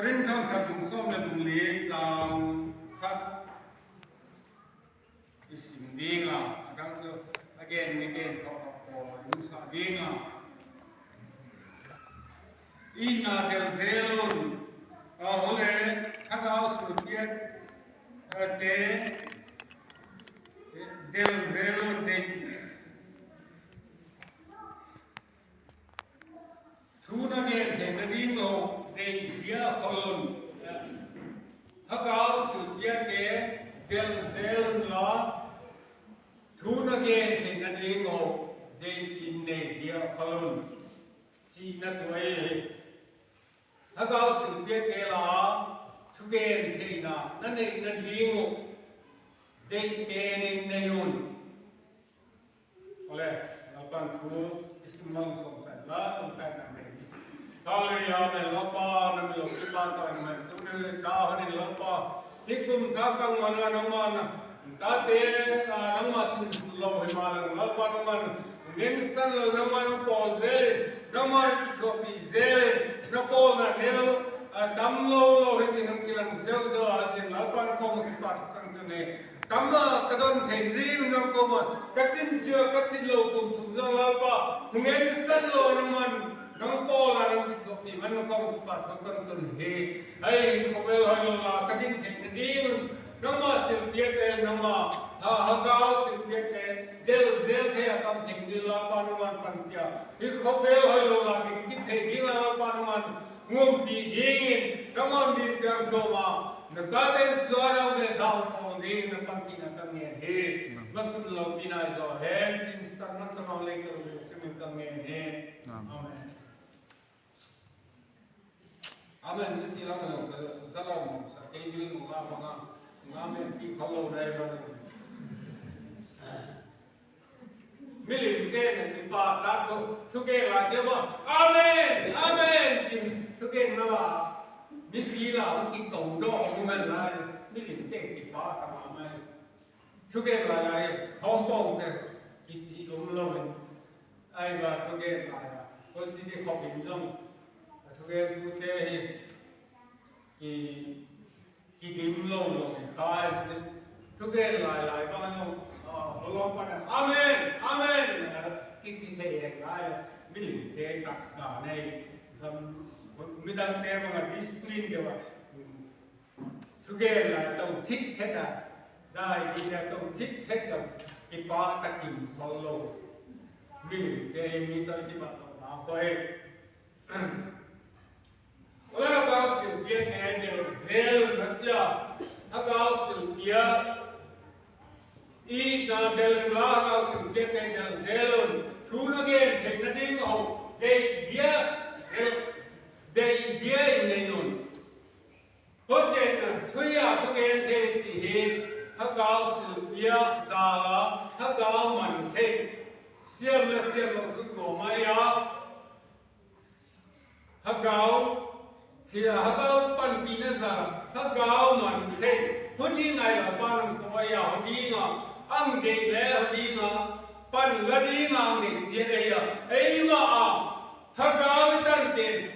Korin khang khát bùng xóm là bùng lê chàng khát isim đi ngà thằng số again thọ học những sa đi ngà in na del zelon hole khát áo sụt biết te del zelon de thu na again thế na đi ngô de dia kolon khát áo sụt biết te del zelon la thu na again thế na đi ngô de in ne dia kolon chi na tuổi khát áo sụt biết te la thu again thế na ne na đi ngô de penin ne yun oleh lapan thu ismang song san la tong tan na me kali ya me lapa na me lo kita ta me tu ne ka ni lapa hikum tha kang mana na mana ta te na ma chin lo he ma na lapa na man nen san lo na ma no po ze na ma ko bi ze na po na ne dam lo he chin nam kilang zel do a zen lapa na ko mo ki pa kang tu ne cắm cái đòn thềm riêng trong cô mà các tin xưa các tin lâu cùng ra là ba nghe cái sân lo nó mình nó po là nó thì mình nó không bắt không cần tuần hè ấy không biết hỏi là các tin thềm riêng nó mà sự biết thế nó mà họ cao sự biết thế dễ thế cầm thềm đi là ba nó mình cần kia thì không biết hỏi là cái thềm riêng là ba nó mình ngom bị điên nó mà bị cái thô mà nó ta tên xóa đâu để thao phong đi nó bằng kia nó tăng nghe he mà cũng lâu bị này rồi he tin sang nó tăng lên cái sự mình tăng nghe he amen amen cái gì đó là cái rất là một sự cái điều mà mình bị khó lâu đây rồi mình cái này thì bà ta cũng thúc cái là chứ mà amen amen thì thúc cái nó là biết bí là cái cầu đó của mình là biết điểm tên cái ba tầm mà thứ cái là không bông thì cái gì cũng lâu mình ai mà thứ cái là có gì cái học điểm trong thứ cái điểm lâu rồi khai thứ cái lại bao nhiêu họ lo bắt amen amen cái gì thế này biết điểm tên tất cả này mình đang nghe mà discipline kêu mà thứ kia là tổng thích hết à đây thì là tổng thích hết rồi cái ba ta kìm không lâu mình tôi chỉ bảo là thôi là bao sự kiện này đều dễ lắm chưa nó bao sự kiện ít là đều là bao sự kiện này đều dễ luôn thu nó kia thì nó đi ngầu để để idea này luôn, có thể là thuê thực hiện thế gì hết, học giáo sự việc ra là học giáo mình thế, xem là cái cổ máy á, học giáo thì là học giáo ban pin là ra, học giáo mình thế, có gì này là ban cổ máy á đi ngà, ăn để lẽ đi ngà, ban là đi ngà để chế đây à, ấy mà học giáo tăng tiền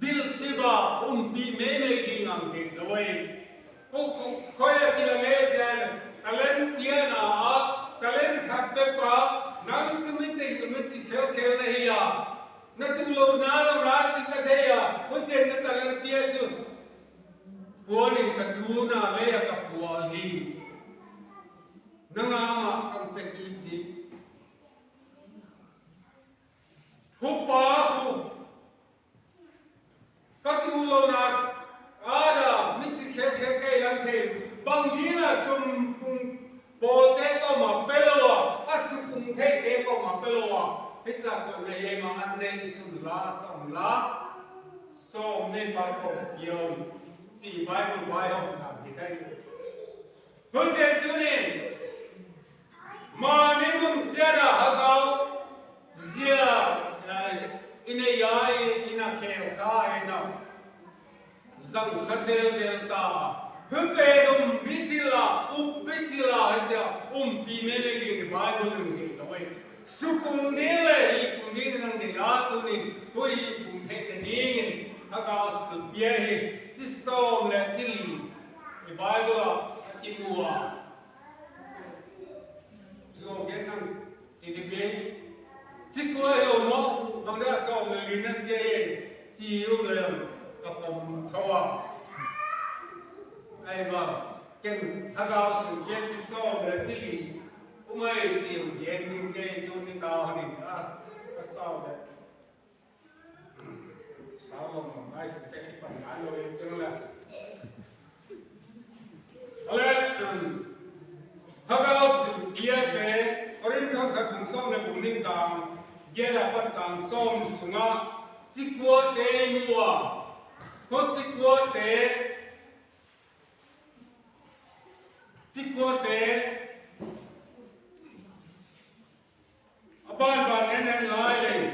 bil tiba bi meme di ngam de kawai ko khoya kila me jan talen dia na talen khat pe pa nang kumite khel nahi ya na tu lo na lo ra chi ka the ya ko sen na talen dia chu ko ni ka tu na le ya ka pu hi nanga ma kam pe ki Hupa các tu lâu na ada mít khe cây làm thế bằng đi là sum bồ tê có mà bê lô à sum thế tê có mà bê lô à hết ra còn này mà anh nên sum lá so nên bảo có nhiều chỉ bài học làm gì đây hướng dẫn tu nên mà nếu muốn chơi là học cao ina yai ina keo ka ina zang khazel ta hpe bitila hja bi mele ge bible nge kawai supung ne le ipung ni nang de ya tu ni hoi chỉ có hiểu nó bằng đó sau người đi nên gì chịu liền gặpผมthua ai mà cái thằng nào sự kiện chỉ sau để chỉ cũng mới chịu chuyện những cái chỗ này tao này cái sau đấy sau lòng mà ai sẽ cái phần án rồi chứ là lên thằng nào sự kiện để có đến không thật cũng xong là cũng nên làm giờ là phần càng xong xuống á chỉ qua tế mua có chỉ qua tế ban nên lại đây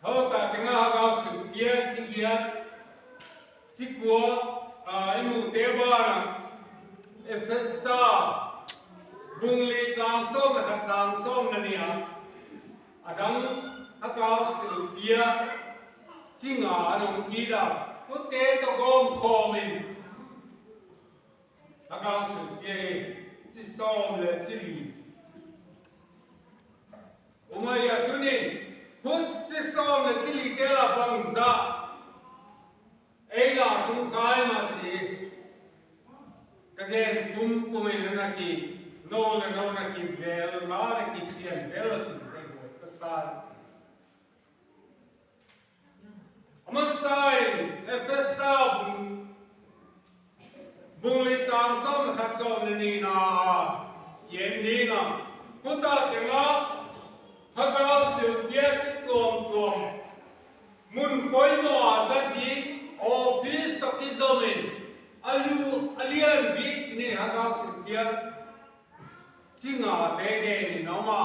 họ ta tiếng Anh học sự kiện chỉ qua em muốn tế ban Efesa bung li tang som là tang som này à đang học sự kiện chỉ ngã nông kỳ đó có tế to gom kho mình học sự kiện chỉ som là chỉ Umay tunin husti som le chili tela bangza eila tum khai ma chi kagen tum pumin na ki no na ki vel na ki chen vel ti dei boy kasal amasai efesa bung li tam som khat som ni na yen ni na puta tenga hãy bảo sự kiện tích tuồng muốn quay nọ ra đi office tập cái giờ mình alien bị này hãy bảo sự kiện chỉ ngã thế này nó mà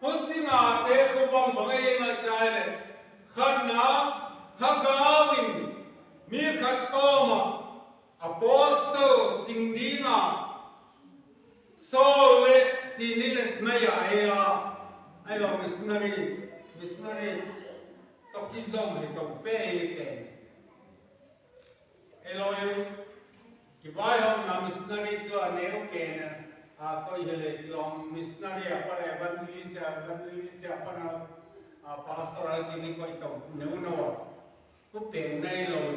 không chỉ ngã thế không bằng bằng cái mà trái này khăn ná hãy bảo mình mi khăn to mà apostle chính đi ngã so lệ chỉ ní là mấy ai à ai bảo missionary tập cái dòng thì tập bê cái rồi cái bài hôm nào missionary cho anh em cái nè tôi hiểu lòng missionary apa là evangelist apa nào pastoral chỉ nên coi tập nếu nào cũng tiền này rồi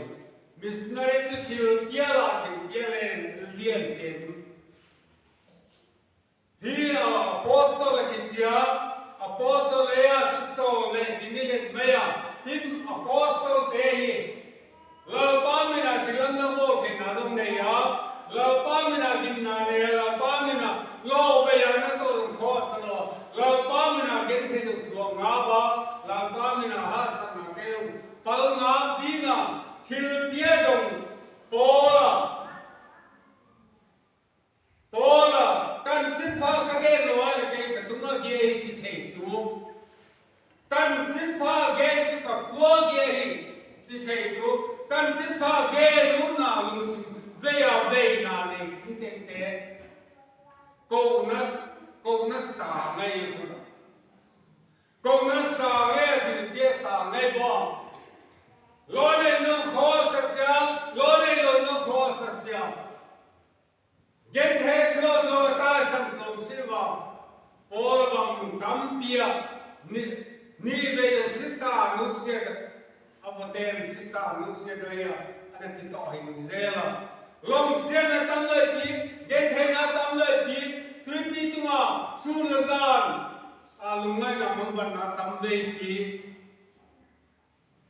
missionary cho chiều kia là chiều kia lên liền tiền hi apostle là cái gì Apostle ya so le jinile maya him apostle tehi la pamina tilanda mo ke nadong ne ya la pamina ginna ne la pamina lo be ya na to khosalo la pamina gen the du thua nga ba la pamina ha sa na ke pal nga ti na thil pia dong pola tan chin pha ka ge lo wa ke ka tunga ge chi the tu tan chin pha ge chi ka kwa ge chi the tu tan chin pha ge lu na lu sim ve ya ve na ne ki te ko na sa ngai ko na sa ngai thì bia sa ngai bo lo ne no kho sa sia lo ne no kho sa sia gen thế thưa lo ta sang công sĩ vào ô bằng cắm bia ni về yung sĩ ta nút xe apa tên sĩ ta nút xe đây à anh ti tỏ hình dễ là long xe na tam lợi pi gen thế na tam lợi pi tuy pi tu mà sun là gian lùng ngay là mong vận na tam về pi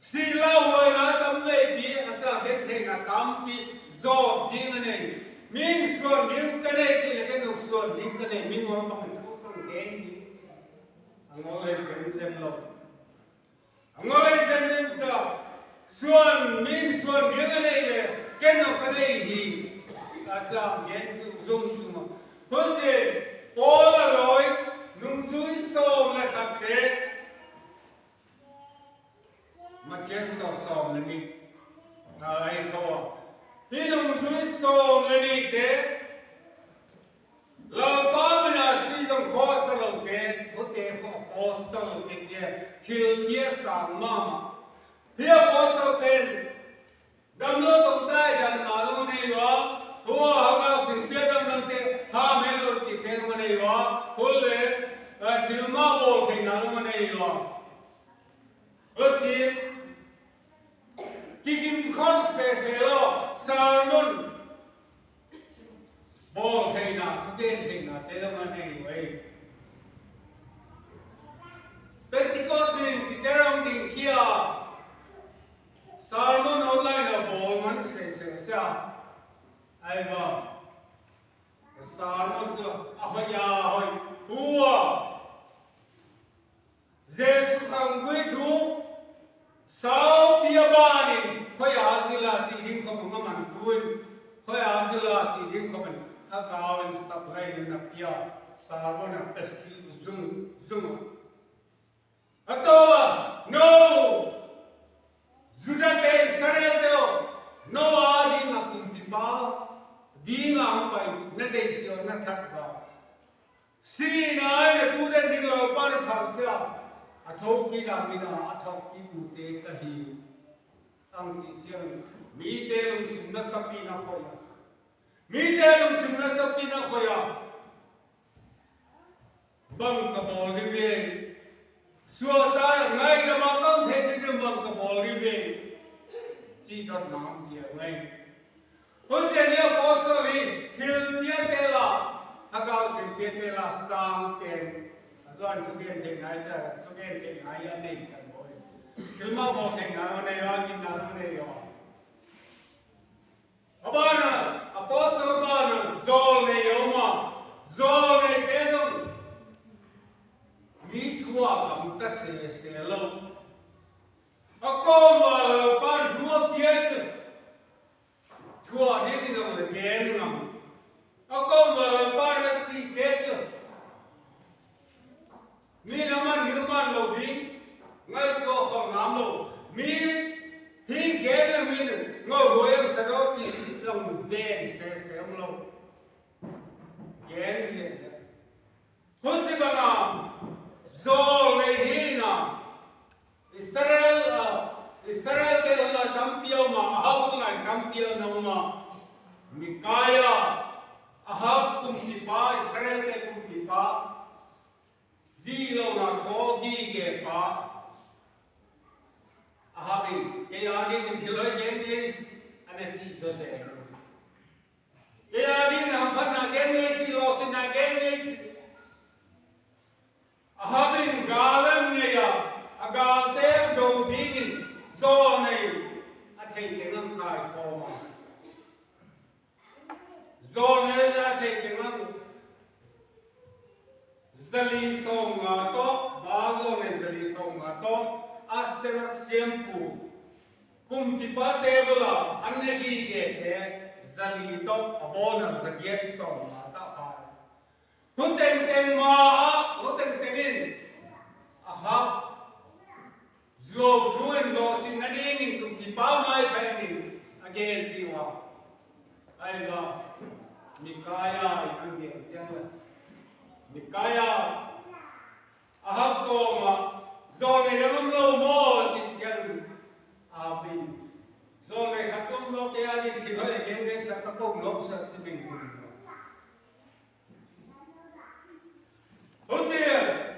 si lao hồi na tam về pi acha gen thế na tam pi zo pi này mình xuân những cái này thì là cái nông xuân những cái này mình muốn bằng thuốc bằng đen đi anh ngồi dân lộc anh ngồi dân sao xuân mình xuân những cái này là cái nào cái này thì là làm miễn sử dụng mà có gì bỏ là rồi nông suối sông là thật thế mà chết sông là mình ai thôi khi nông suối sông là đi thế là ba mươi năm sinh trong khó sao lòng thế có thể có apostol cái gì thiếu nghĩa sáng mà khi apostol tên đâm lô tổng tay đâm nào nó này đó hùa họ cao sinh biết đâm năng thế ha mấy lô chỉ tên nó này đó hùa lệ thiếu ma bộ thì nào nó này này rồi ở trên kim con sẽ lo sao luôn bố thầy nào không đến thầy nào thế là mà này vậy Pentecost thì cái rong đình kia sao luôn online là bố mình sẽ sao ai mà sao luôn chưa à ya hỏi hùa Giêsu không quý chú sao bia ba nên khơi áo gì là chỉ riêng không có mình quên khơi áo gì là chỉ riêng không mình hắc áo mình sắp lấy nên là bia sao luôn là pesky zoom Atau no Zudate sareo no adi ngapung tipa di ngampai nadei sio nathak ba si na ne tu den ding lo par phang sia athok ki la mi na athok ki bu te ka hi ang chi chiang mi te lung sim na sapi na khoya mi te lung sim na sapi na khoya bang ka bo di ve xua ta ngay ra mà con thấy cái gì bằng cái bộ đi về chỉ có nắm địa ngay hôm nay nhiều apostoli thiếu biết thế là hắc áo thiếu biết thế là sang tiền rồi thực hiện thế này chứ thực hiện thế này anh này cần bồi cứ mà bộ thế này anh này anh nhìn nào anh này rồi abana apostol abana zol này yêu mà zol này thế rồi mi thua cầm ta sẽ lâu, con mà ban thua biết thua đến cái dòng là biết ngầm, con mà ban là chỉ biết mi làm ăn lâu đi, ngay có phòng làm lâu, mi hi ghé là mi ngồi ngồi em sẽ đó chỉ lòng đen sẽ ông lâu, ghé gì, hốt gì bằng nào Zol Lehina Israel ke Allah tampio ma ahab ngai tampio na ma Mikaya ahab kum tipa Israel ke kum tipa di lo na ko di ke pa ahabin ke ya di kum thiloi gen des ane ti so se ke ya di nam phat na gen des lo chin na gen des Ahabin galam neya agal tem do digin zo nei athei tengam kai khoma zo nei athei tengam zali song nga to ba zo nei zali song nga to asterat sempu kum tipa tebula annegi ke te zali to abona zagiet song nga ta pa Huteng teng ma huteng tengin ahap zo tuan lo chin na ding kum ki pa mai pa ni again piwa ai ba Mikaya ang gen siang Mikaya ahap ko ma zo ne lam lo mo chin siang abin zo ne khatum lo ke ani thi ba gen de sa ka ko lo sa chibing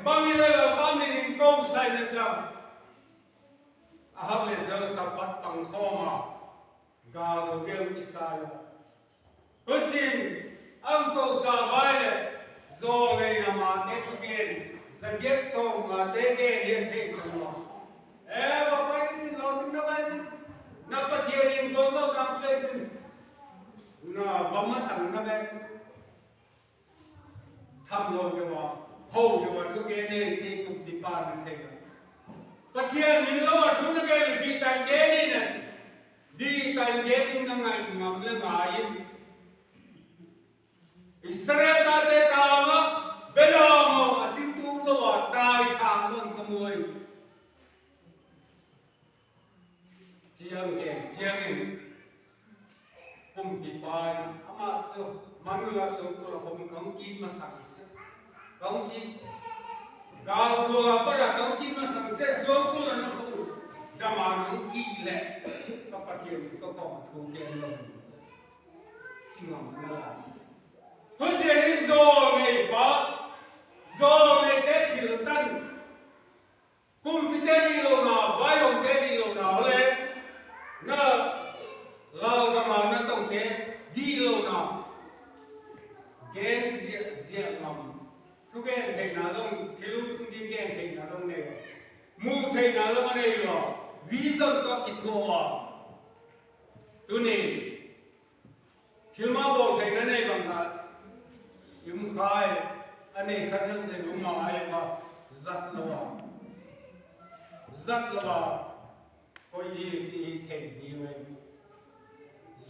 Mangilela family go sai na jam ahab le zo sapat pang khoma ga lo gel isayo Utin ang to sa baile zo le na ma te sugen zaget so ma te ge ye the ko ba pa ni lo tin na ba ni na pa tie ni go go complex na ba ma tang na ba tham lo ke wa hầu như là thứ nghe này thì cũng bị bàn mình thấy rồi. Và khi mình lo thứ nó nghe là đi tan ghế đi này, đi tan ghế thì nó ngày ngầm lên ngài. Israel ta thế ta mà bây giờ mà chính tu nó vào tai thang luôn cái mùi. Chiang cũng bị bàn, ama cho manula sống là không công kim mà sẵn công kim gạo lúa bây giờ công kim mà sản xuất số cũng là nó không đam mà nó kỳ lệ các bạn hiểu các bạn thu tiền rồi xin lòng nó là hôm nay đi rồi này bác rồi này cái thiếu tân mu thei na lo nei lo vision to ki thoa tu ni filma bo thei na nei bang ka yum khai ane khazal le uma ai ba zat lawa ko yi ti thei di we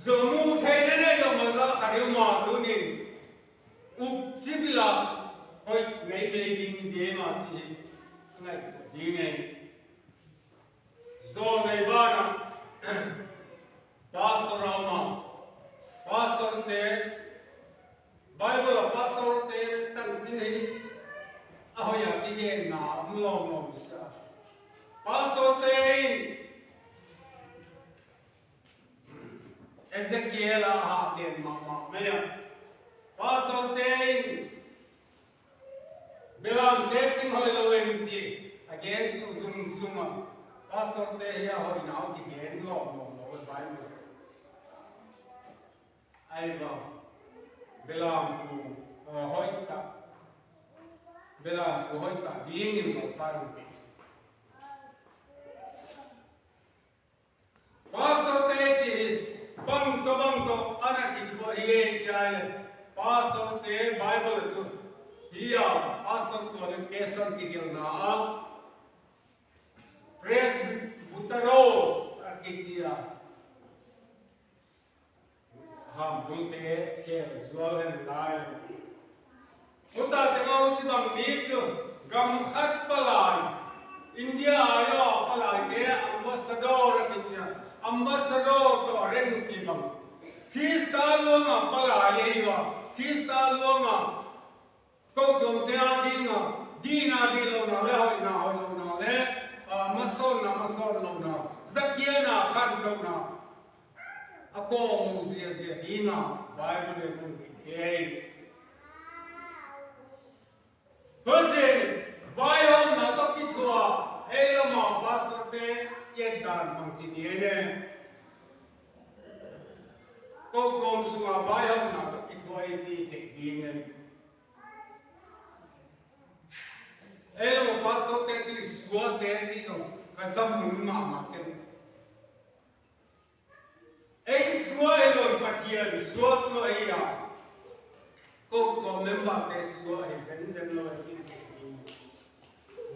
zo mu thei na nei lo ma za khari ma tu ni up chibila oi nei be ding de ma ti ngai di nei zo nei ba na pastor Rama pastor te Bible pastor te tang chin hi a hoya ti ge na lo sa pastor te Ezekiel ha den ma me ya pastor te Bilang dating hoi lo wen ji again sum pastor te ya hoi now ki gen lo Bible ai ba Bilang ku hoi ta ding in lo parang pastor te ji bang to anak ki bo ye jai pastor te Bible chu hiya pastor to le kesan ki gil na praise butaros akichia ham bulte ke zualen lai uta te ga uchi bang mi chu gam khat palai India ayo palai ke ambassador akichia ambassador to ren ki bang Krista luanga palai ye wa Krista luanga câu tổng te adinga dina di lo na le hoi na le mason lo na zakia na khan to na apo mu zia dina bible mu ke hosen vai hom na to ki thua elama pastor te ye dan mang chi ni ne câu công sunga vai hom na to ki thua ye ti thek di ne Elo pastor te chi suwa te chi no kasam mun ma ken ei suwa elo pathian suwa to ai ya ko member te suwa ai zen lo chi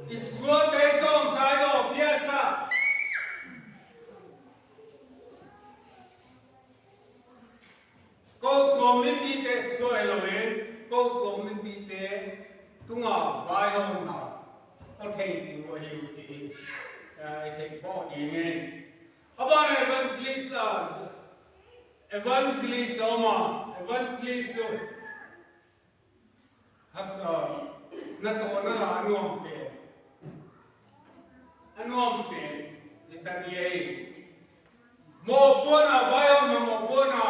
ni suwa te tom sai do biasa ko member te suwa elo ko member te tunga vai hom na okay wo hi chi ai take bo yin about evangelist oma evangelist to hatta na to na anuam pe itanie mo pona vai hom mo pona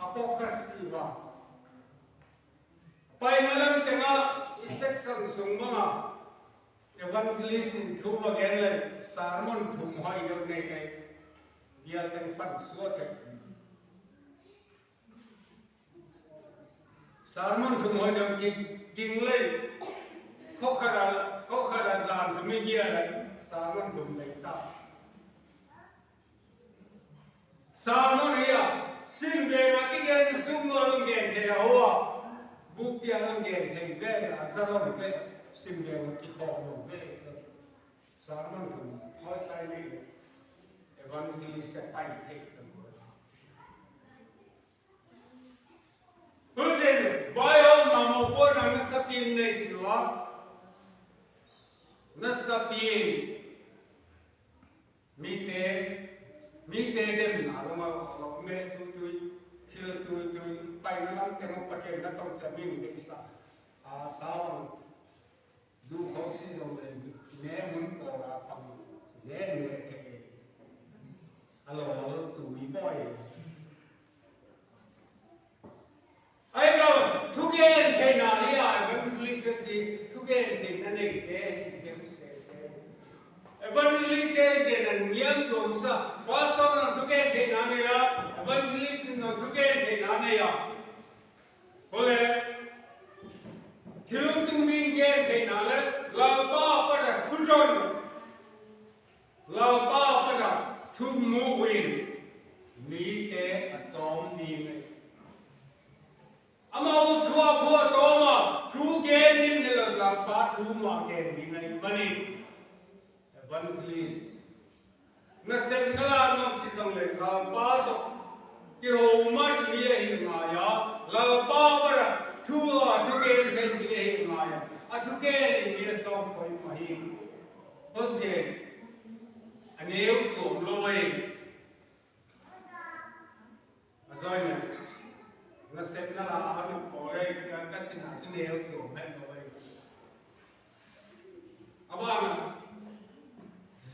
apokasiva pai nalam tenga section sungma evangelist in thu again like sermon thum hoi yo ne ke dia teng pan suat sermon thum hoi yo king le khokhara zan thumi dia le sermon thum le ta sermon ya sin be ma ki gen sum lo gen the ho buk dia lo gen the be azalon be sim be ki kho lo be sermon thum hoi tai le evangelist se pai the Husen bayo namo po na nasapin na sila nasapin mite dem na ma me tu pai na lang temo pa ke na tong sa min ke isa sawang du khosi lo le ne mun ko la pang ne ke alo tu bi boy ai đâu thu gen thế nào đi vẫn lý sự gì thu gen thì nó này cái sẽ vẫn lý sự gì là miếng tôm sa quá to là thu gen thế nào này à vẫn lý sự là thu gen thế nào này à có lẽ thiếu tung minh gen thế nào đấy là ba là thu rồi evangelist na sen kala nom si tong le la pa to ki ho mat mi hi ma ya la pa para thu ke sen mi hi ma ya a thu ke ni mi chom koi ma hi ho se aneu ko loi azoi na na sen na la ha no ko le ka chin na chin neu ko me loi abana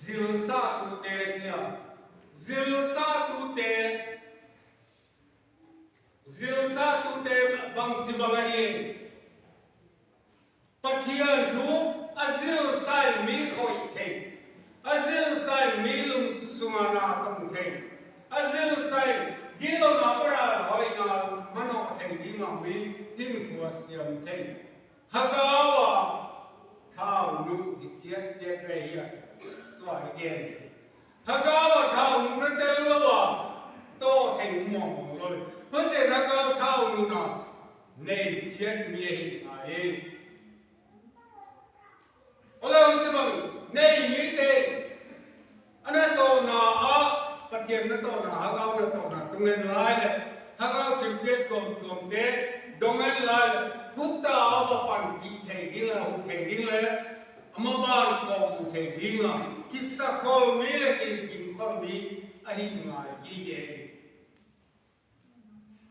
zil sa tu te chia zil sa tu te bang chi bang ai pathian thu azil sai mi khoi the azil sai mi lung sumana tam the azil sai gilo na para hoi na mano the di ma mi tin ko siam the hagawa thao nu di chiat chiat re ya loại tiền hagawa thao nu na te lo to thành mong rồi hơn thế hagawa thao nu na nei chiat mi hi ai ola un bang nei mi te ana to na a pathian na to na hagawa na to na tung lên lai le hagawa kim piet kom te dong lên lai hutta ava pan pi thei ding la hu thei ding le ama ban ko hu thei ding la kissa khol mi le kin khol mi a hi ngai gi ge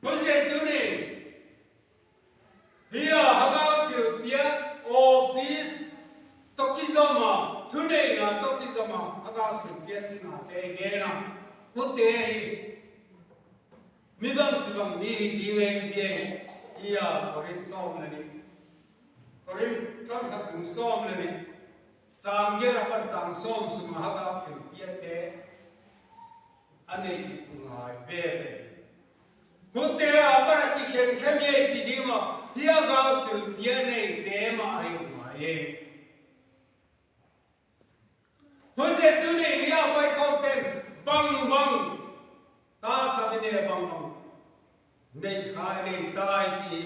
mo se tu ni hia hagawa sil pia office tokizoma today na tokizoma hagawa sil pia china te ge na hu te mi bang chi bang mi hi ding le pia ia korin som le ni korin kan ka kum som le ni chang ge ra pan chang som suma ha ka fil pia te anei ngai ve ve hutte a para ki khen khem ye si di ma hia ga sil pia nei te ma ai ma ye hutte tu ni hia pai khom ten bang ta sa ne bang nei khai nei tai chi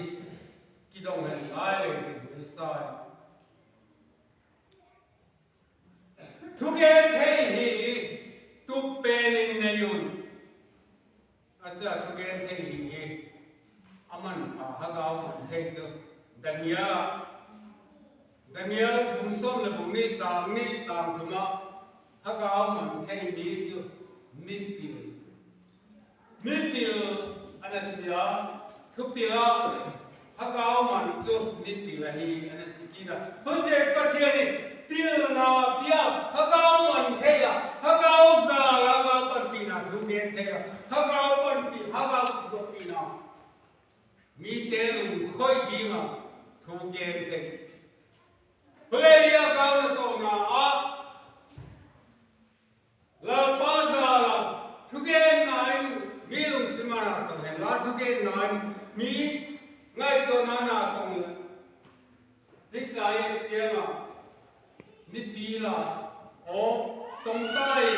ki dong hen ai le ni sai thu ke thei hi tu pe ning ne yun acha thu ke thei hi aman pa ha ga man thei chu daniel bung som le bung ni chang thuma ha ga man thei ni chu min pil anatia khupila hagao man chu nit pilahi anachikina hose pathiani tilna pia hagao man theya hagao za laga patpina thuge theya hagao patpi hagao thupina mi telum khoi dinga thuge the plelia gaun to na a la pazala thuge nine mi lung simana to hen la thuge nine mi ngay to na tong le dik lai chianga mi pi la o tong tai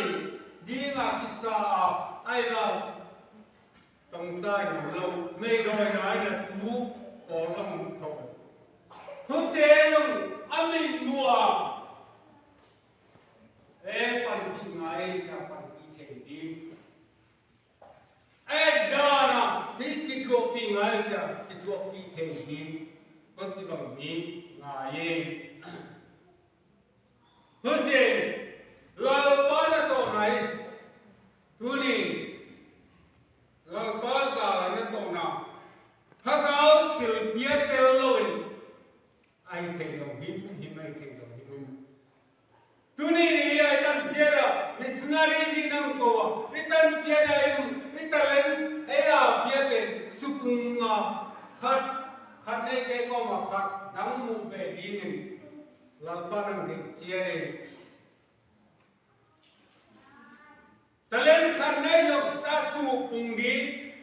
di nga kisa ai la tong tai no lo me goi nai na tu o long tho thu te long ami mua e pan pi ngai ja pan pi the di Dana, this kitwa pingalja, kitwa pitehi, what's it about me? Ngaye. Hussein, la bana to nai, tuni, la baza na to na, hagao sil pietelowin, I take on him, he may take on him. Tuni ni ay tan tiada, misnari di nang kowa, itan tiada italen aya biaten supunga khat nei ke ko ma khat dang mu be dingin lalpanang de chiare talen khat nei yok sa su pungdi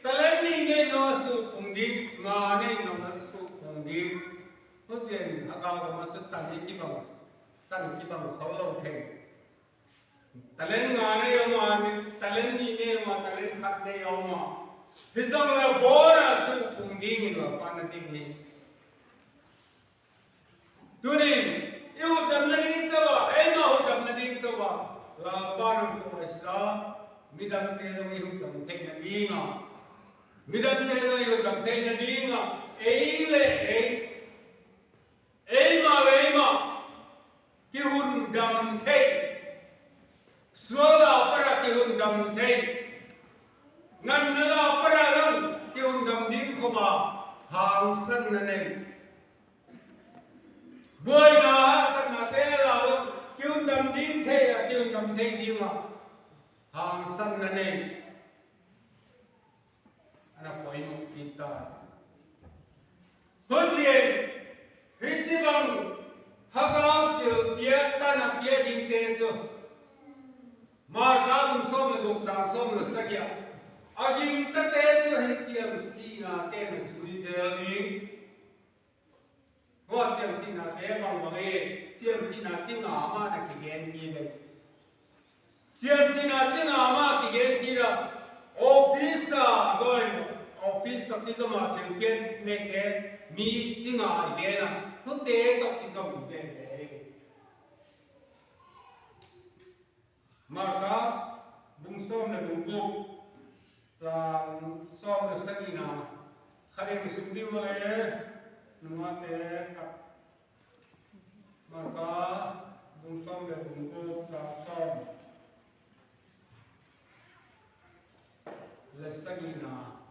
talen ni nei no su pungdi ma nei no na su pungdi hosen aga ga ma chat tan ki bang kholo the talen ngane yo ma talen ni ne ma talen khat ne yo ma hizang la bona su pung ding lo pan ding ni tunin yu dam na ding sawa ai ma ho dam na ding sawa là ban của sa mi đam tê nó yêu đam thế là đi ngà mi đam tê nó yêu đam thế là đi ngà ấy lệ ấy mà cái hun đam thế xưa là para cái hun đam thế ngăn nó là para lắm cái hun đam đi không mà hàng sân này nên bơi na sân na thế là cái hun đam đi thế à cái hun đam thế đi mà hàng sân này nên anh phải một kita hốt nhiên hít chỉ bằng haga sự bia ta na bia đình tê cho mà cả bung xôm là bung trắng xôm là sắc ya à đình ta tê cho hít chiêm chi na tê là chui dễ đi hoa chiêm chi na tê bằng ấy chiêm chi na chi ngã mà là cái gen gì đấy chiêm chi na chi ngã mà cái gen gì đó office à rồi office đó cái mà thường kiến nên cái mi chi ngã cái na nó tế đó cái dòng cái đấy mà cả bung xôm là bung bung sa xôm là sắc gì nào khai mình sung đi vậy nó tế khắp mà cả bung xôm là bung bung sa xôm là sắc gì nào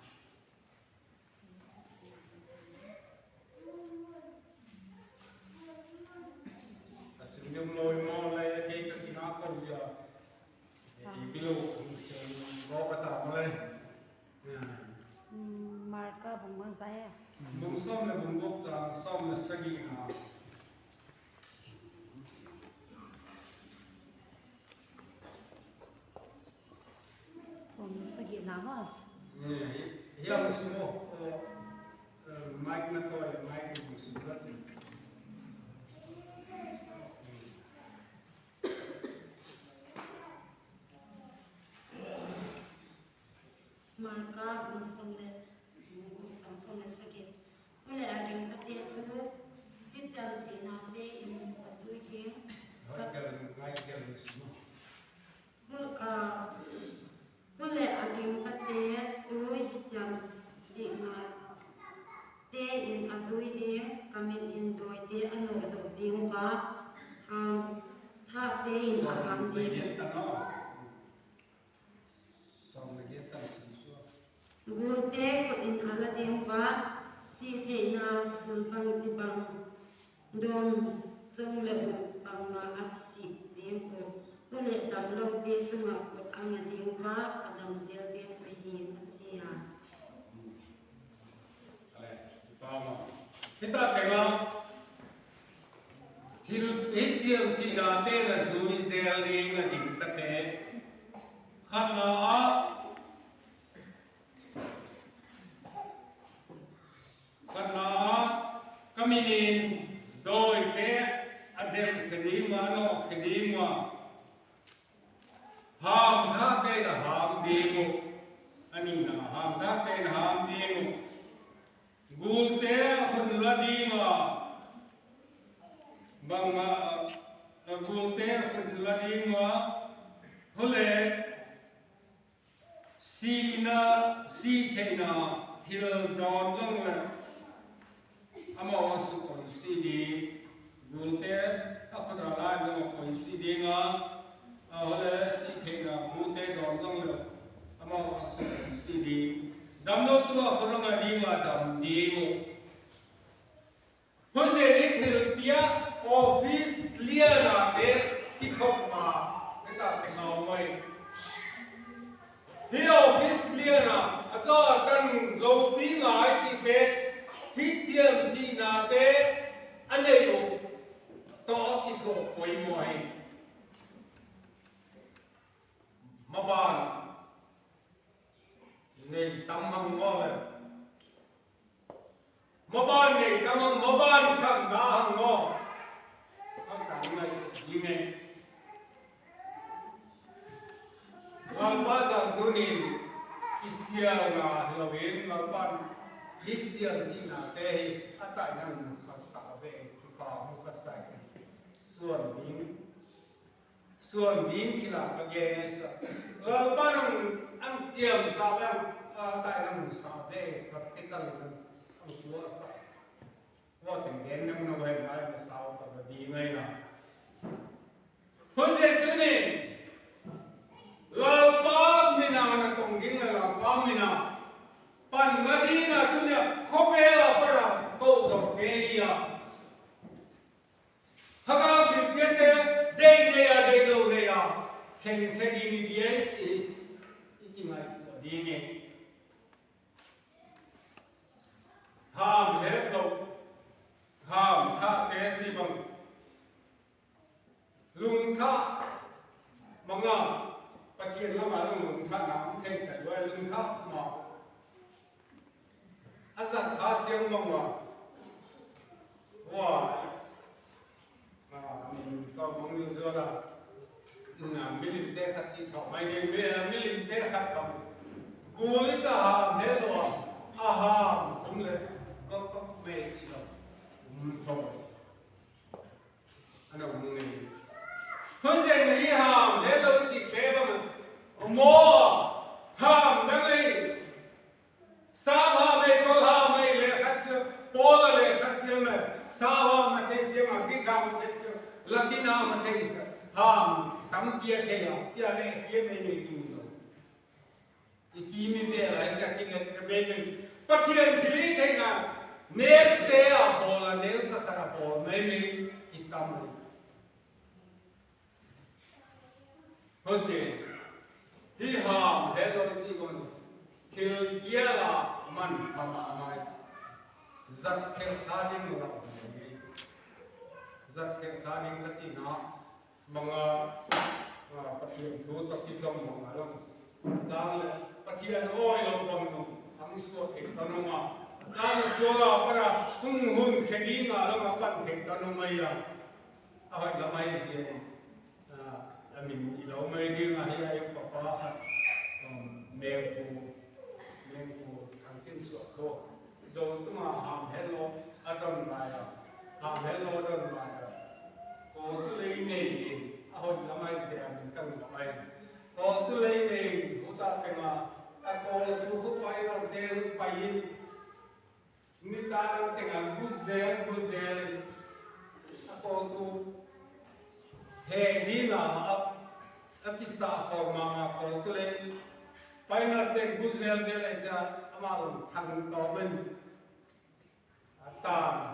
yung lôi mo lại cái nó còn giờ cái lô có cái tàu lên marka bung bang saya bung xôm là bung bốc ra xôm là sagi à som sagi nama hiam sumo mic na to mic bung sumo marka bung som le sang som le sagi ole ading ate chu hit jam thi na te in asui thi mic sumo ole ading ate chu hit jam chi na te in asui thi kamin in doi te ano do ding ka ham tha te in ham te Gute ko in aladim pa si the na sulpang jibang dong song le pang ma at si dem ko ule dam long te tunga ko ang adim pa adam zel dem ko hi atia kita kenal thil hitsiam chi na te na zui zel ling a ding ta te khana kaminin doi te adem kedima no kedima ham tha te na ham dingu ani na ham tha te na ham dingu gul te hun ladima bangma gul te hun ladima hole si te na thil don jong le ama wasu koi CD gulte akhada la no koi CD nga ahole si thega gulte don dong le ama wasu koi CD damno tu akhulanga di ma dam di mo hose ni therapia office clear na te tikop ma eta te ngau mai hi office clear na ato kan lo ti ngai ti pe hít chiêm chi na te anh ấy đủ to cái thổ quấy mồi mà bàn nên tâm hăng ngon mà bàn này tâm hăng mà bàn sẵn đã hăng ngon các bạn này gì này làm ba giờ tôi nhìn Isia là lâu đến làm bàn hít chiêm chi na te ở tại năng khá xảo về có một cái sai xuân ส่วนดิ้งที่หลังก็เย็นเลยสิบ้านอันเจียมสาวแล้วใต้น้ำสาวได้ปฏิกันเลยอันตัวสาวว่าถึงเย็นน้ำมันเว้นไปสาวก็ดีไงนะเพราะฉะนั้นนี่เราป้ามินานะตรงดิ้งเราป้ามินาปันนาดีนะตัวเนี่ยเขาเวลาปะโตดอกเกียถ้าเราถึงเงี้ยเด้งเนี่ยเด้งเราเนี่ยเข่งแค่ดีมีเบี้ยอีกไม่ดีไงห้ามเล็บเราห้ามท่าเตะจีบังลุงท่ามังงะปะเทียนละมาลุงท่าน้ำเข่งแต่ด้วยลุงท่าหมอกอาศัยท่าเจียงมังวะว่าก็มองดูด้วยละมิลิเตขัดจิตเขาไม่ได้มิลิเตขัดเขากูนี่จะหามเทลวะอาหามคุณเลยก็ไม่จีเราทำอันนั้นมึงนี่เพราะฉะนั้นหามเทลวจิตเก็บมันโม่หามนั่งไงสาบหามไม่ก็หามไม่เลยขัดเสียโป้เลยขัดเสียไม่สาบหามมาเทเสียมากิกามเทเสียLatina materia, tampia kaya, tiada dia memiliki itu. Ikimi dia lah, jadi kita memiliki. Patian kiri tengah, nail dia bola, nail tak bola, memiliki hitam. Hoseh, hiham, hello cikgu, kil dia lah man pamai, zat kerja orang. Zat yang kami ketina mga patian tu tapi dom mga long jangan patian oi long pangno ang suo tek tanoma jangan suo para hun kedina long apan tek tanoma ya awak lamai je amin ilau mai dia ngahi ayo papa mengku angsin suo ko do tu ma ham hello adon maya ham hello adon maya có tu lấy nền hồi năm nay thì mình cần làm này có tu lấy nền chúng ta phải mà có tu không phải là đeo bay người ta đang tiếng Anh buzel có tu hè đi là cái xã hội mà có tu lấy bay là tiếng buzel thế này cha mà thằng đó mình Atan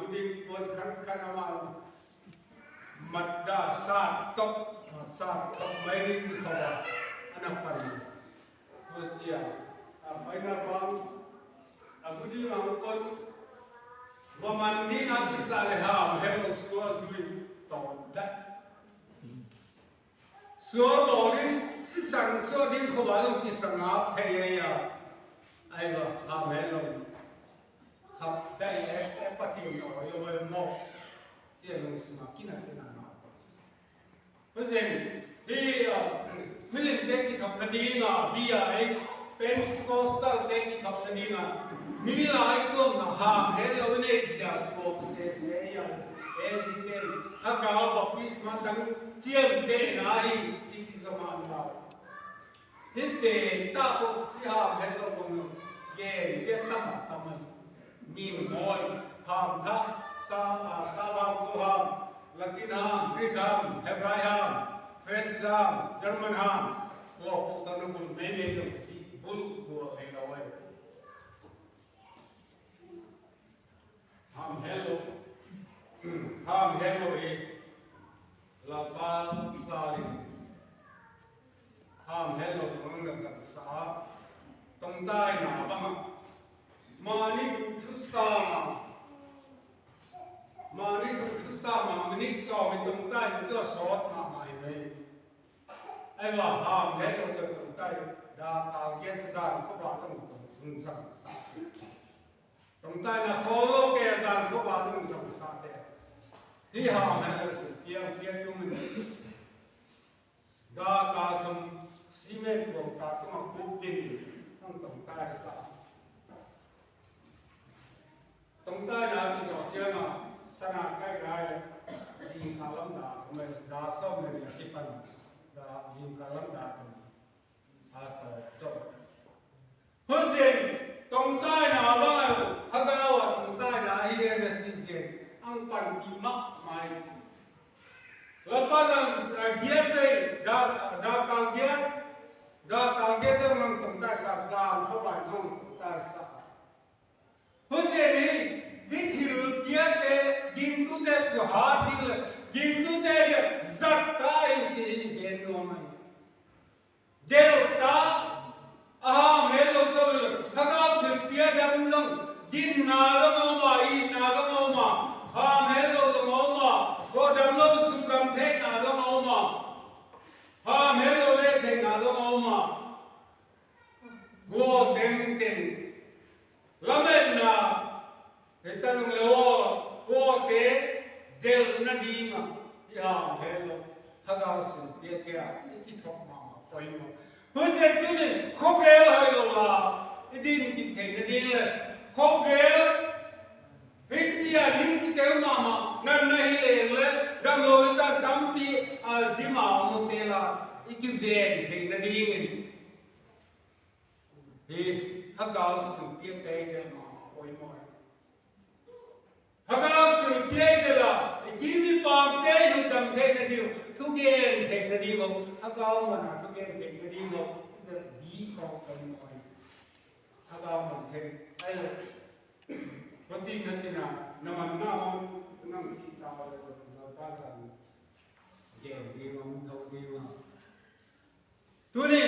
buding pun kan amal madda saat top mainin sikawa anak pari boccia maina bang buding ang pun wamandi na kisaleha hello suwa dui to that suwa boris si sang suwa din ko balong kisanga thaya ai ba ha helloครับได้ปฏิบัติเอาไว้เลยมองเจ้าลงสมากินอะไรนั่นนะเพราะฉะนั้นที่มิลินเทคที่ทำคดีนะบีไอเป็นโคสตัลเทคที่ทำคดีนะมีหลายกลุ่มนะหามเห็นเราเนี่ยจะโกงเสียอย่างสิเดนถ้าเราบอกพิสมาตั้งเชี่ยงเดนอะไรที่สมานเราเห็นเดนตาพวกที่หามเห็นเราบนเกณฑ์ตั้มมีมวยหามทักซาบามกูหามละตินหามกรีกหามเฮบรายหามเฟรนซ์หามเยอรมันหามพวกตั้งแต่บุญไม่มีอยู่บุญบัวให้เราไว้หามเฮลโลเอลาปาซาลิหามเฮลโลตรงนั้นกับสาตรงใต้หนาบ้างมานี่ทุสามามันนี่สอบเป็นตรงใต้มันจะสอดมาใหม่เลยไอ้ว่าหามเฮลโลตรงใต้ดาตาเย็นสดานเขาบอกต้องถึงสั่งสาตรงใต้นะโคโลเกจานเขาบอกต้องสั่งสาแต่ที่หามเฮลโลสุดเพียงตรงนี้ดาตาทำซีเมนต์ของตาต้องมาคุกดินต้องตรงใต้สาตรงใต้นะที่สอดเชื่อมาสนามใกล้ๆจีนขาลำดาทำไมดาโซ่ kipan da yin kalam da a to cho Hussein tong tai na ba hagawa tong tai na hiye na sinje ang pan bi mak mai lepas dia pe da kang dia tu mang tong tai sa sa ho ba nong tai sa Hussein ni Dithil dia te gintu te suhadil gintu te zakai ti beno mai delta aha melo to hagao thil pia dam long din na lo ma I na lo ma ha melo lo ma ko dam lo su kam the na lo ma ha melo le the na lo ma go ten lamen na Etan leo o te del na dinga ya hello hagao sin pia pia ki thok ma koi mo Huje tu ni khogel hai lo la idin ki the na din le khogel hitia ling ki te ma nan na hi le dam lo ta dam pi di ma mo te la iki ven the na din hi hagao sin pia te ke ma koi mo Hagao sự thế de la, kimi pam te yung dam te na diu, thu gen te na diu, hagao man thu gen te na diu, the bi ko kan moi. Hagao man te, ai lo. Ko chi na naman na man nang kita ba na ta san. Gen di mang thau di ma. Tu ni,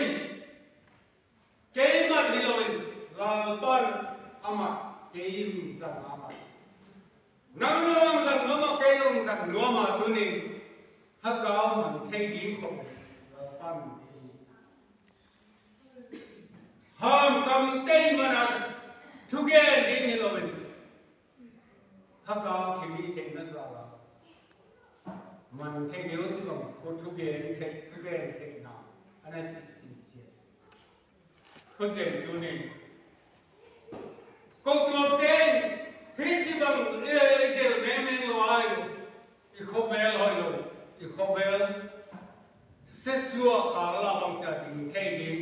kei ma di lo la ban ama kei sang ama. Nang long sang no ma kei long sang no ma tu ni hagao man thei di ko la pan di ham kam tei mana thu ge di ni lo men hagao thi thei na za la man thei di chi bang ko thu ge thei na ana chi chi ko zen tu ni ko tu ten Hiti bang del meme lo ai ikobel hoilo ikobel sesua kala bang cha ding thei ding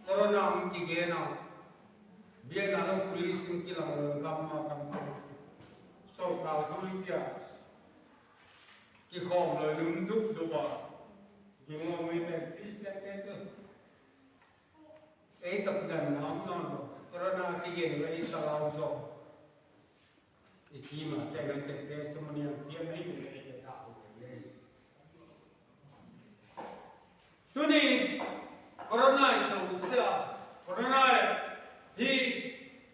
corona ang ki ge na bia na lo police ing ki lang kam ma kam so ka hui cha ki khom lo lum dup du ba ki ngo mi te ti se ke cho ei tập dan nam non corona ki ge lo ei sa lao so Ikima tega cek testimoni yang dia naik dari tahu ini. Tuni corona itu usia corona hi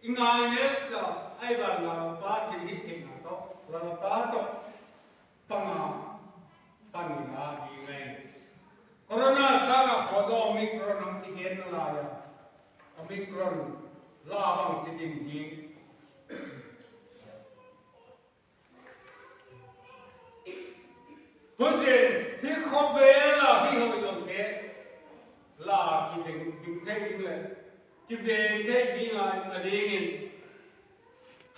ingai nesa ai ban la ba thi thi na to la ba to panga panina di ngai corona sana khodo omicron ang tigen la ya omicron la bang sidim di Hussein, hi khobe la hi hoi dong ke la ki ding thei ding le ki ven thei ding ai a ding in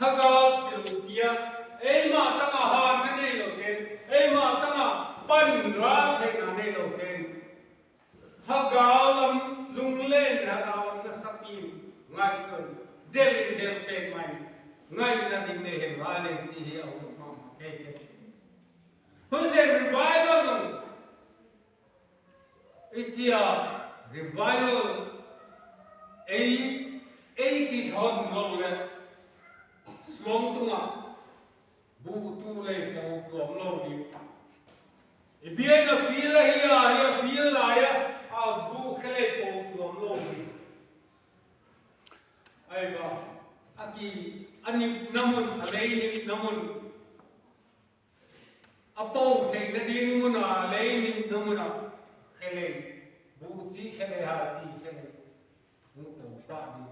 haga sil pia ei ma tanga ha na nei lo ke ei ma tanga pan ra thei na nei lo ke haga lam lung len haga na sapin ngai ton del pe mai ngai na ding ne he ra le chi he au ma ke Hussein revival itia revival ei hon lo le suang tunga bu tu le po kom lo di ibia na feel ya feel la ya a bu khale po kom lo di ai ba aki ani namun alei ni namun Apo thei na ding muna lei ni namuna khele bu chi khele ha chi khele bu to pa ni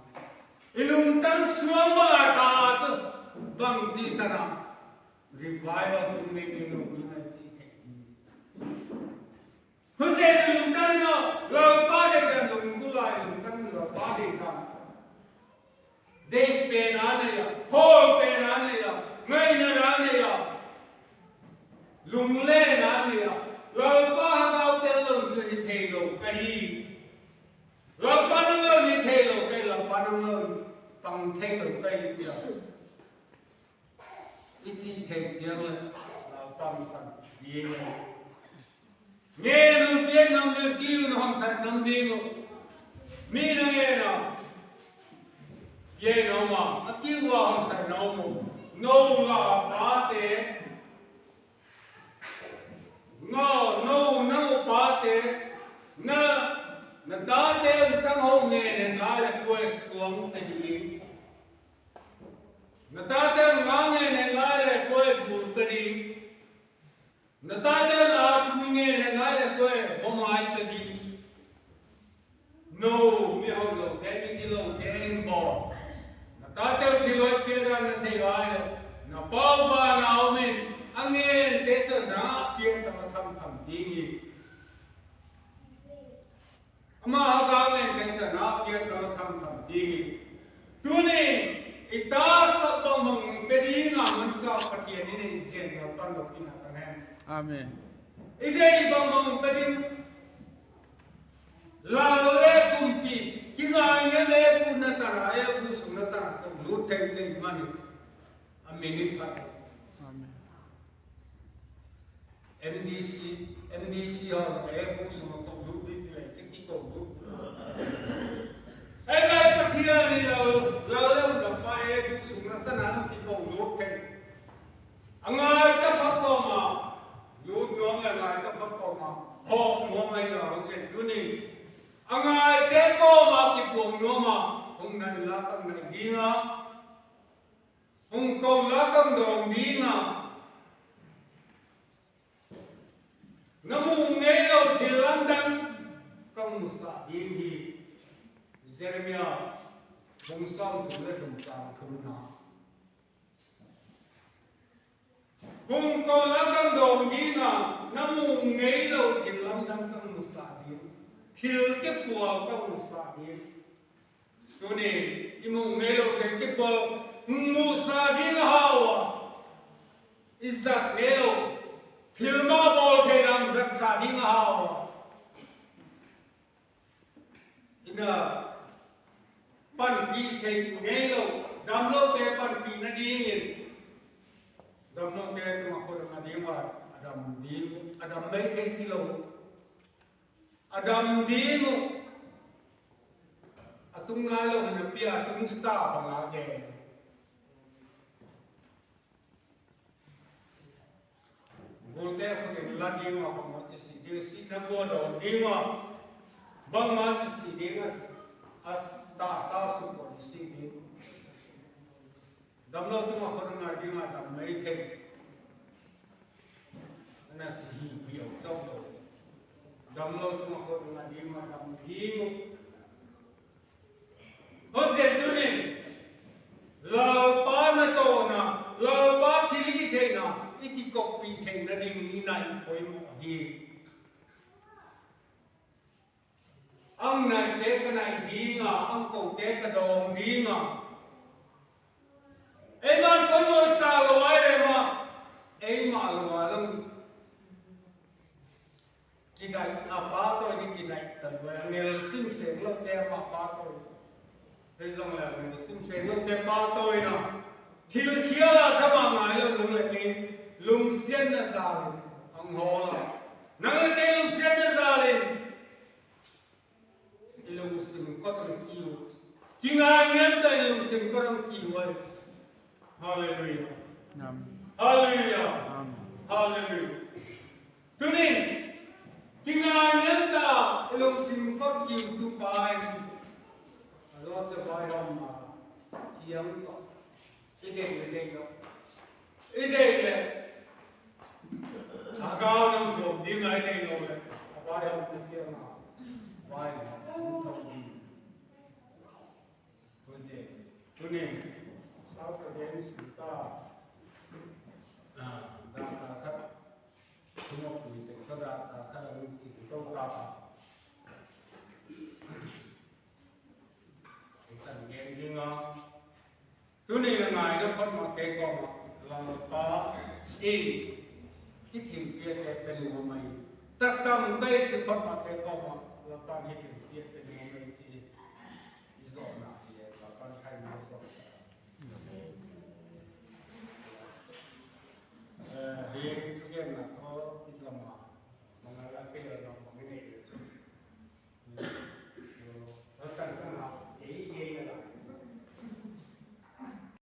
ilum tan suam ba ta chu bang chi ta na revival tu me ni no ni na chi thei Hussein ilum tan no lo pa de ga lum ku lai ilum tan lo pa de ka de pe na ne ya ho pe na ne ya ngai na ne ya lung le na ne ya lo pa ha cái gì lâu quá nó ngơ như thế lâu cái lâu quá nó ngơ bằng thế lâu cái gì rồi ít gì thế chưa là bằng gì nghe nó biết nó được kêu nó không sạch nó đi ngủ mi nó nghe nó ye nó mà kêu vào không sạch nó ngủ nô là bá tế no bá tế nó đá tế tăng hậu nghe nên lại là quay xuống tình hình nó đá tế ngã nghe nên lại là quay buồn cái đi nó đá tế nó thui nghe nên lại là quay hôm ai cái đi no mi hậu lâu thế mi đi lâu thế em bỏ nó đá tế thì lối kia ra nó thấy lại nó bao ba nào mình anh nghe thế cho nó biết nó thầm đi mà họ cao nghe thế cho nó biết nó thầm đi tu này ita sắp bằng mong bên đi ngắm mình sao phát hiện này chuyện nó toàn là pin hạt anh Amen. ide bằng mong bên đi là lệ cùng pi khi ngài nghe lệ cùng nó ta ai cũng sung nó ta cũng lút thêm lên mà Amen đi phát Amen. MDC họ là cái cũng sung nó cũng lút đi lại sẽ kí cũng lút ai cái phát hiện này là gặp phải cũng sung nó sẵn sàng kí cũng lút thêm anh ai ta phát có mà lút nó là ngài ta phát có mà họ nó ngay là họ sẽ cứ đi anh ai thế có mà kí cũng nó mà hôm nay là tăng này đi ngã hôm câu lá tăng đồng đi ngã nó mù nghe đâu thì lăn đăng công một xã đi thì Jeremiah bông xong thì lấy đồng trang không nào hôm câu lá tăng đồng đi ngã nó mù nghe đâu thì lăn đăng công một xã đi thiếu cái phùa công một xã đi cho nên cái mù nghe đâu thì cái phùa Musa đi ngào Isaac nghe đâu thiếu mà bol thế nam giặc sa đi ngào ina pan pi thế nghe đâu đam lô thế pan pi na đi nghe đam lô thế tụi mà còn đi mà Adam mấy thế gì đâu Adam đi ngô atung ngay đâu hình bia atung sa bằng lá kề Volte ko din la di ma ko ma si di si na bo do di ma bang ma si di as ta sa su ko si di dam lo tu ma ko na di ma dam mai the na si hi bi o chau do dam lo tu ma ko na di ma dam di mo ho se tu ni la pa na to na la pa thi the na iki copy thing na ding ni nai poi mo hi ang nai te ka nai di nga ang ko te ka dong di nga e man poi mo sa lo ai le ma e ma lo wa long ki dai a pa to ni ki dai ta wa nel sim se lo te ma pa to te zong la nel sim se lo te pa to na thil khia la tha ma ngai lo lung le ke lung xiên na zalin ang hola nang te lung xiên na zalin lung sim ko tong kiu kinga ngan ta lung sim ko tong kiu ai hallelujah Amen. hallelujah Amen. hallelujah tunin kinga ngan ta lung sim ko kiu tu pai alo se pai hom ma siang ko ide le Agao ng loob, di nga ina yung ulit. Abayaw na siya na. Abayaw, utang di. Kasi, tunin, South Koreans, kita, data, tumapulitin, kada, ito kapa. Isang gengi nga. Tunin na nga, ito pa makeko lang pa, in, cái thiền kia cái bên của mày tasam kai chi khot ma te ko ma la pan hi ti ti te ni me chi zo na ye la pan khai na zo sa he tu gen na ko izama mangala ke no